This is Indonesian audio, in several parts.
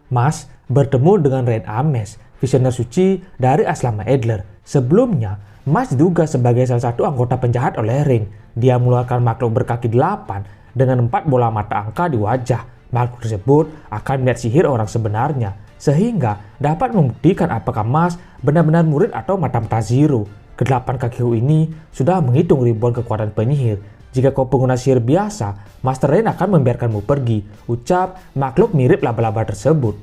Mas bertemu dengan Rein Ames, visioner suci dari Aslama Adler. Sebelumnya, Mas diduga sebagai salah satu anggota penjahat oleh Rein. Dia mengeluarkan makhluk berkaki 8 dengan 4 bola mata angka di wajah. Makhluk tersebut akan melihat sihir orang sebenarnya, sehingga dapat membuktikan apakah Mas benar-benar murid atau mata-mata Zero. Kedelapan kaki ini sudah menghitung ribuan kekuatan penyihir. Jika kau pengguna sihir biasa, Master Rein akan membiarkanmu pergi, ucap makhluk mirip laba-laba tersebut.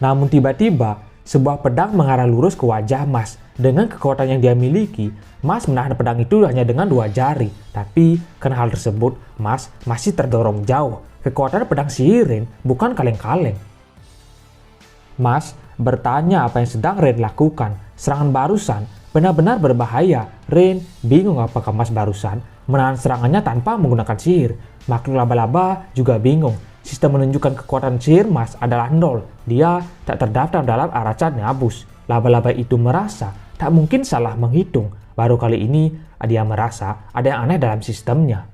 Namun tiba-tiba, sebuah pedang mengarah lurus ke wajah Mas. Dengan kekuatan yang dia miliki, Mas menahan pedang itu hanya dengan 2 jari. Tapi, karena hal tersebut, Mas masih terdorong jauh. Kekuatan pedang sihir Rein bukan kaleng-kaleng. Mas bertanya apa yang sedang Rein lakukan. Serangan barusan benar-benar berbahaya. Rein bingung apakah Mas barusan menahan serangannya tanpa menggunakan sihir. Makhluk laba-laba juga bingung. Sistem menunjukkan kekuatan sihir Mas adalah 0. Dia tak terdaftar dalam Arachat Neabus. Laba-laba itu merasa tak mungkin salah menghitung. Baru kali ini dia merasa ada yang aneh dalam sistemnya.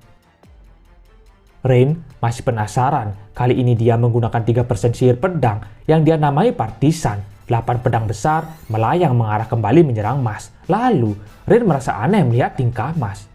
Rein masih penasaran. Kali ini dia menggunakan 3% sihir pedang yang dia namai partisan. 8 pedang besar melayang mengarah kembali menyerang Mas. Lalu, Rein merasa aneh melihat tingkah Mas.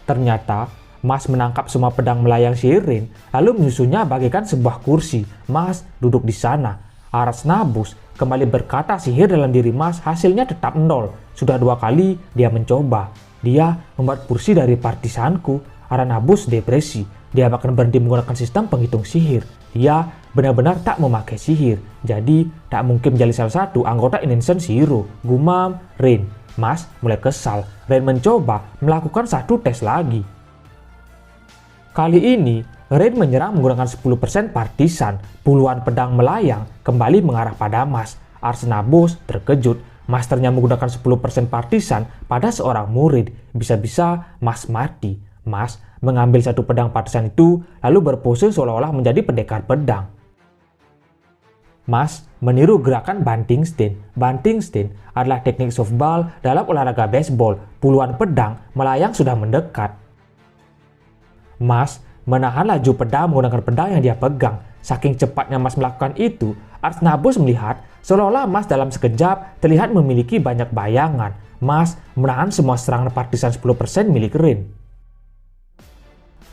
Ternyata, Mas menangkap semua pedang melayang sihir Rein, lalu menyusunnya bagaikan sebuah kursi. Mas duduk di sana. Arachnabus kembali berkata sihir dalam diri Mas hasilnya tetap 0. Sudah 2 kali dia mencoba. Dia membuat kursi dari partisanku. Arachnabus depresi. Dia bahkan berhenti menggunakan sistem penghitung sihir. Dia benar-benar tak memakai sihir. Jadi tak mungkin menjadi salah satu anggota Innocent Zero. Gumam Rein. Mas mulai kesal. Rein mencoba melakukan satu tes lagi. Kali ini Rein menyerang menggunakan 10% partisan. Puluhan pedang melayang kembali mengarah pada Mas. Arachnabus terkejut. Masternya menggunakan 10% partisan pada seorang murid. Bisa-bisa Mas mati. Mas mengambil satu pedang partisan itu lalu berpose seolah-olah menjadi pendekar pedang. Mas meniru gerakan banting stand. Banting stand adalah teknik softball dalam olahraga baseball. Puluhan pedang melayang sudah mendekat. Mas menahan laju pedang menggunakan pedang yang dia pegang. Saking cepatnya Mas melakukan itu, Arachnabus melihat seolah-olah Mas dalam sekejap terlihat memiliki banyak bayangan. Mas menahan semua serangan partisan 10% milik Rein.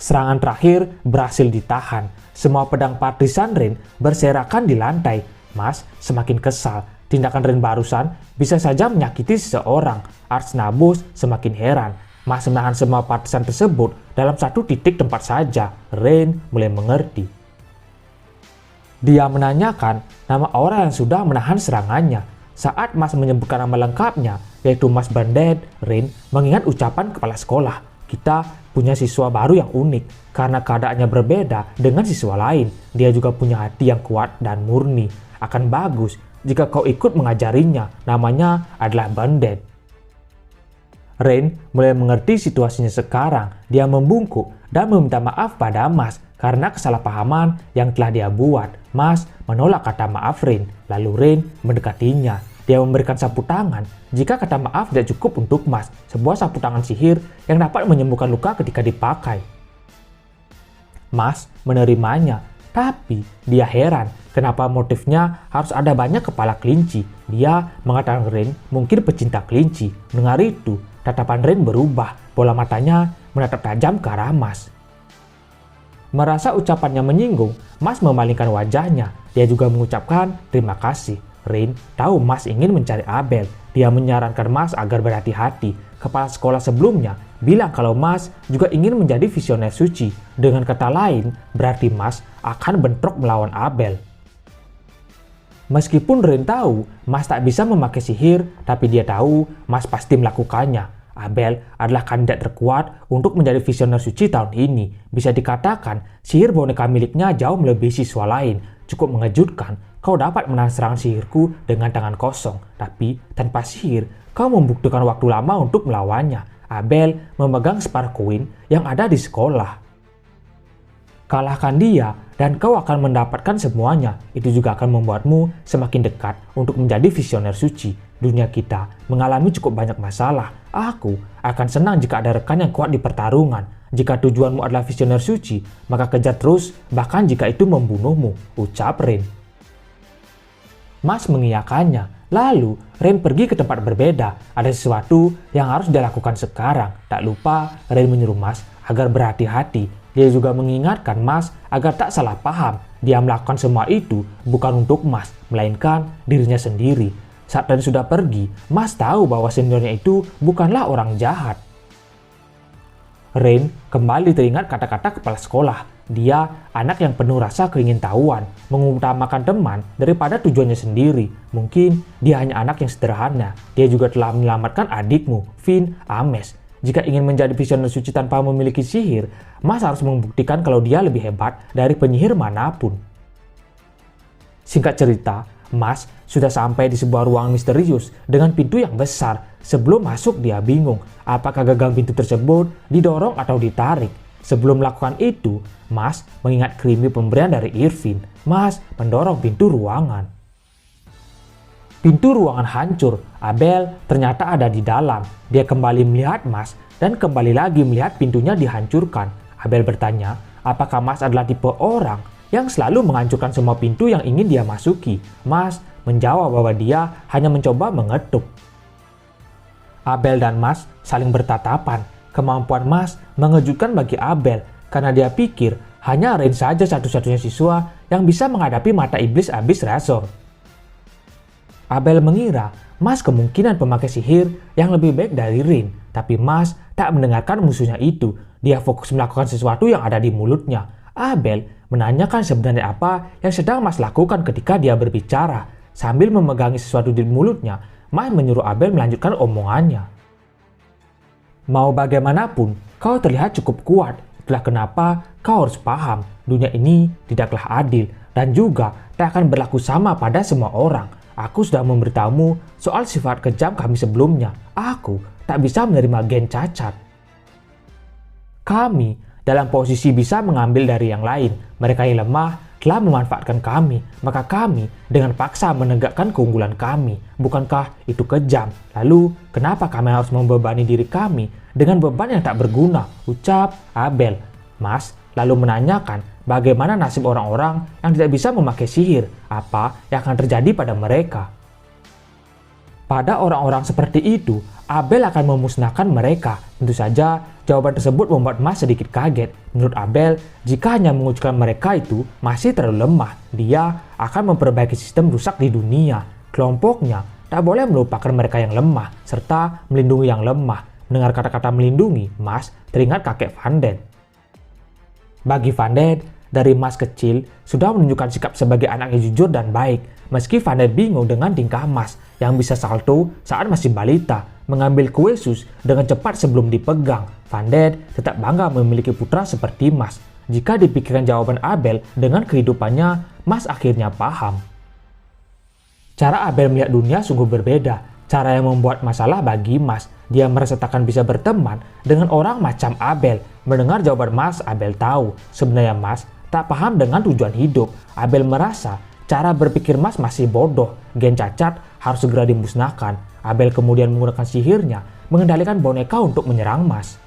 Serangan terakhir berhasil ditahan. Semua pedang partisan Rein berserakan di lantai. Mas semakin kesal. Tindakan Rein barusan bisa saja menyakiti seseorang. Arachnabus semakin heran. Mas menahan semua partisan tersebut dalam satu titik tempat saja. Rein mulai mengerti. Dia menanyakan nama orang yang sudah menahan serangannya. Saat Mas menyebutkan nama lengkapnya, yaitu Mas Banded, Rein mengingat ucapan kepala sekolah. Kita punya siswa baru yang unik karena keadaannya berbeda dengan siswa lain. Dia juga punya hati yang kuat dan murni. Akan bagus jika kau ikut mengajarinya. Namanya adalah Banded. Rein mulai mengerti situasinya sekarang. Dia membungkuk dan meminta maaf pada Mas karena kesalahpahaman yang telah dia buat. Mas menolak kata maaf Rein. Lalu Rein mendekatinya. Dia memberikan sapu tangan. Jika kata maaf tidak cukup untuk Mas, sebuah sapu tangan sihir yang dapat menyembuhkan luka ketika dipakai. Mas menerimanya, tapi dia heran kenapa motifnya harus ada banyak kepala kelinci. Dia mengatakan Rein mungkin pecinta kelinci. Mendengar itu, tatapan Rein berubah. Bola matanya menatap tajam ke arah Mas. Merasa ucapannya menyinggung, Mas memalingkan wajahnya. Dia juga mengucapkan terima kasih. Rein tahu Mas ingin mencari Abel. Dia menyarankan Mas agar berhati-hati. Kepala sekolah sebelumnya bilang kalau Mas juga ingin menjadi visioner suci. Dengan kata lain, berarti Mas akan bentrok melawan Abel. Meskipun Rein tahu Mas tak bisa memakai sihir, tapi dia tahu Mas pasti melakukannya. Abel adalah kandidat terkuat untuk menjadi visioner suci tahun ini. Bisa dikatakan, sihir boneka miliknya jauh melebihi siswa lain. Cukup mengejutkan, kau dapat menahan serangan sihirku dengan tangan kosong. Tapi tanpa sihir, kau membutuhkan waktu lama untuk melawannya. Abel memegang separuh koin yang ada di sekolah. Kalahkan dia dan kau akan mendapatkan semuanya. Itu juga akan membuatmu semakin dekat untuk menjadi visioner suci. Dunia kita mengalami cukup banyak masalah. Aku akan senang jika ada rekan yang kuat di pertarungan. Jika tujuanmu adalah visioner suci, maka kejar terus, bahkan jika itu membunuhmu, ucap Rain. Mas mengiyakannya. Lalu, Rain pergi ke tempat berbeda. Ada sesuatu yang harus dia lakukan sekarang. Tak lupa, Rain menyuruh Mas agar berhati-hati. Dia juga mengingatkan Mas agar tak salah paham. Dia melakukan semua itu bukan untuk Mas, melainkan dirinya sendiri. Saat Rain sudah pergi, Mas tahu bahwa seniornya itu bukanlah orang jahat. Rain kembali teringat kata-kata kepala sekolah. Dia anak yang penuh rasa keingintahuan, mengutamakan teman daripada tujuannya sendiri. Mungkin dia hanya anak yang sederhana. Dia juga telah menyelamatkan adikmu, Finn Ames. Jika ingin menjadi visioner suci tanpa memiliki sihir, Mas harus membuktikan kalau dia lebih hebat dari penyihir manapun. Singkat cerita, Mas sudah sampai di sebuah ruangan misterius dengan pintu yang besar. Sebelum masuk dia bingung apakah gagang pintu tersebut didorong atau ditarik. Sebelum melakukan itu, Mas mengingat krimi pemberian dari Irvin. Mas mendorong pintu ruangan. Pintu ruangan hancur. Abel ternyata ada di dalam. Dia kembali melihat Mas dan kembali lagi melihat pintunya dihancurkan. Abel bertanya, apakah Mas adalah tipe orang yang selalu menghancurkan semua pintu yang ingin dia masuki? Mas menjawab bahwa dia hanya mencoba mengetuk. Abel dan Mas saling bertatapan. Kemampuan Mas mengejutkan bagi Abel karena dia pikir hanya Rain saja satu-satunya siswa yang bisa menghadapi mata iblis Abyss Razor. Abel mengira Mas kemungkinan pemakai sihir yang lebih baik dari Rain, tapi Mas tak mendengarkan musuhnya itu. Dia fokus melakukan sesuatu yang ada di mulutnya. Abel menanyakan sebenarnya apa yang sedang Mas lakukan ketika dia berbicara. Sambil memegangi sesuatu di mulutnya, Mas menyuruh Abel melanjutkan omongannya. Mau bagaimanapun, kau terlihat cukup kuat. Itulah kenapa kau harus paham, dunia ini tidaklah adil dan juga tak akan berlaku sama pada semua orang. Aku sudah memberitahumu soal sifat kejam kami sebelumnya. Aku tak bisa menerima gen cacat. Kami dalam posisi bisa mengambil dari yang lain. Mereka yang lemah telah memanfaatkan kami, maka kami dengan paksa menegakkan keunggulan kami. Bukankah itu kejam? Lalu, kenapa kami harus membebani diri kami dengan beban yang tak berguna? Ucap Abel. Mas lalu menanyakan bagaimana nasib orang-orang yang tidak bisa memakai sihir. Apa yang akan terjadi pada mereka? Pada orang-orang seperti itu, Abel akan memusnahkan mereka. Tentu saja, jawaban tersebut membuat Mas sedikit kaget. Menurut Abel, jika hanya mengucapkan mereka itu masih terlalu lemah, dia akan memperbaiki sistem rusak di dunia. Kelompoknya tak boleh melupakan mereka yang lemah, serta melindungi yang lemah. Mendengar kata-kata melindungi, Mas teringat kakek Van Den. Bagi Van Den, dari Mas kecil sudah menunjukkan sikap sebagai anak yang jujur dan baik. Meski Van Den bingung dengan tingkah Mas yang bisa salto saat masih balita, mengambil kue sus dengan cepat sebelum dipegang. Van Den tetap bangga memiliki putra seperti Mas. Jika dipikirkan jawaban Abel dengan kehidupannya, Mas akhirnya paham. Cara Abel melihat dunia sungguh berbeda. Cara yang membuat masalah bagi Mas. Dia merasa takkan bisa berteman dengan orang macam Abel. Mendengar jawaban Mas, Abel tahu sebenarnya Mas tak paham dengan tujuan hidup. Abel merasa cara berpikir Mas masih bodoh. Gen cacat harus segera dimusnahkan. Abel kemudian menggunakan sihirnya mengendalikan boneka untuk menyerang Mas.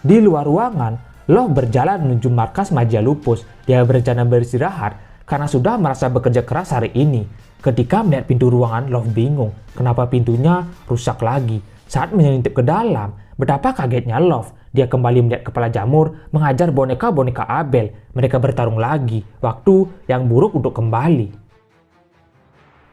Di luar ruangan, Love berjalan menuju markas Magia Lupus. Dia berencana beristirahat karena sudah merasa bekerja keras hari ini. Ketika melihat pintu ruangan, Love bingung kenapa pintunya rusak lagi. Saat menyelintip ke dalam, betapa kagetnya Love. Dia kembali melihat kepala jamur mengajar boneka-boneka Abel. Mereka bertarung lagi, waktu yang buruk untuk kembali.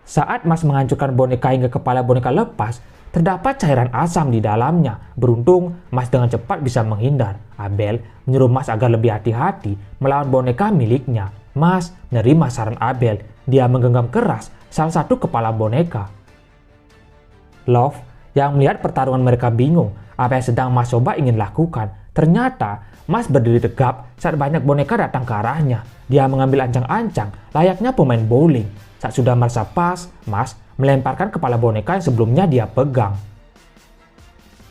Saat Mas menghancurkan boneka hingga kepala boneka lepas, terdapat cairan asam di dalamnya. Beruntung, Mas dengan cepat bisa menghindar. Abel menyuruh Mas agar lebih hati-hati melawan boneka miliknya. Mas menerima saran Abel. Dia menggenggam keras salah satu kepala boneka. Love yang melihat pertarungan mereka bingung apa yang sedang Mas coba ingin lakukan. Ternyata Mas berdiri tegap saat banyak boneka datang ke arahnya. Dia mengambil ancang-ancang layaknya pemain bowling. Saat sudah merasa pas, Mas melemparkan kepala boneka yang sebelumnya dia pegang.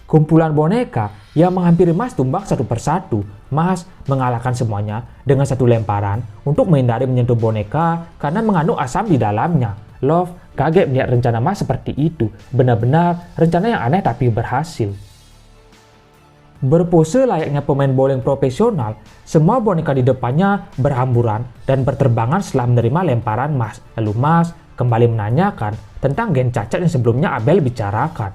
Kumpulan boneka yang menghampiri Mas tumbang satu persatu. Mas mengalahkan semuanya dengan satu lemparan untuk menghindari menyentuh boneka karena mengandung asam di dalamnya. Love kaget melihat rencana Mas seperti itu. Benar-benar rencana yang aneh tapi berhasil. Berpose layaknya pemain bowling profesional, semua boneka di depannya berhamburan dan berterbangan setelah menerima lemparan Mas. Lalu Mas kembali menanyakan tentang gen cacat yang sebelumnya Abel bicarakan.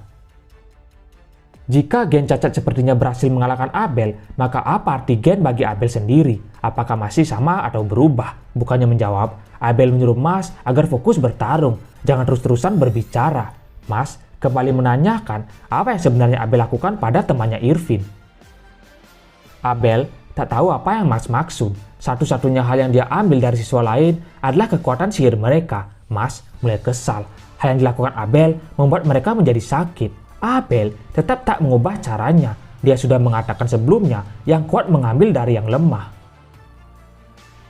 Jika gen cacat sepertinya berhasil mengalahkan Abel, maka apa arti gen bagi Abel sendiri? Apakah masih sama atau berubah? Bukannya menjawab, Abel menyuruh Mas agar fokus bertarung, jangan terus-terusan berbicara. Mas kembali menanyakan apa yang sebenarnya Abel lakukan pada temannya Irvin. Abel tak tahu apa yang Mas maksud. Satu-satunya hal yang dia ambil dari siswa lain adalah kekuatan sihir mereka. Mas mulai kesal. Hal yang dilakukan Abel membuat mereka menjadi sakit. Abel tetap tak mengubah caranya. Dia sudah mengatakan sebelumnya yang kuat mengambil dari yang lemah.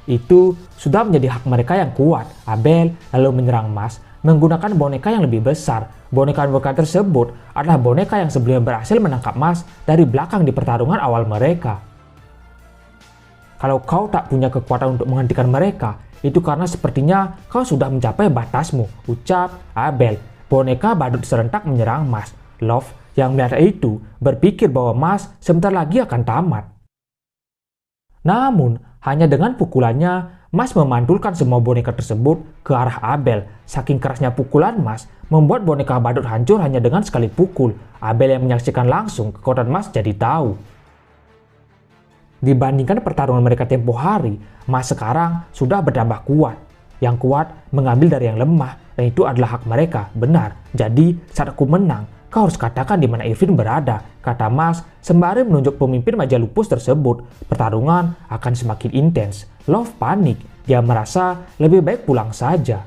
Itu sudah menjadi hak mereka yang kuat. Abel lalu menyerang Mas menggunakan boneka yang lebih besar. Boneka-boneka tersebut adalah boneka yang sebelumnya berhasil menangkap Mas dari belakang di pertarungan awal mereka. Kalau kau tak punya kekuatan untuk menghentikan mereka, itu karena sepertinya kau sudah mencapai batasmu, ucap Abel. Boneka badut serentak menyerang Mas. Love yang melihat itu berpikir bahwa Mas sebentar lagi akan tamat. Namun, hanya dengan pukulannya, Mas memantulkan semua boneka tersebut ke arah Abel. Saking kerasnya pukulan Mas, membuat boneka badut hancur hanya dengan sekali pukul. Abel yang menyaksikan langsung kekuatan Mas jadi tahu. Dibandingkan pertarungan mereka tempo hari, Mas sekarang sudah bertambah kuat. Yang kuat mengambil dari yang lemah, dan itu adalah hak mereka, benar. Jadi, saat aku menang, kau harus katakan di mana Irvin berada, kata Mas sembari menunjuk pemimpin majalah lupus tersebut. Pertarungan akan semakin intens. Love panik, dia merasa lebih baik pulang saja.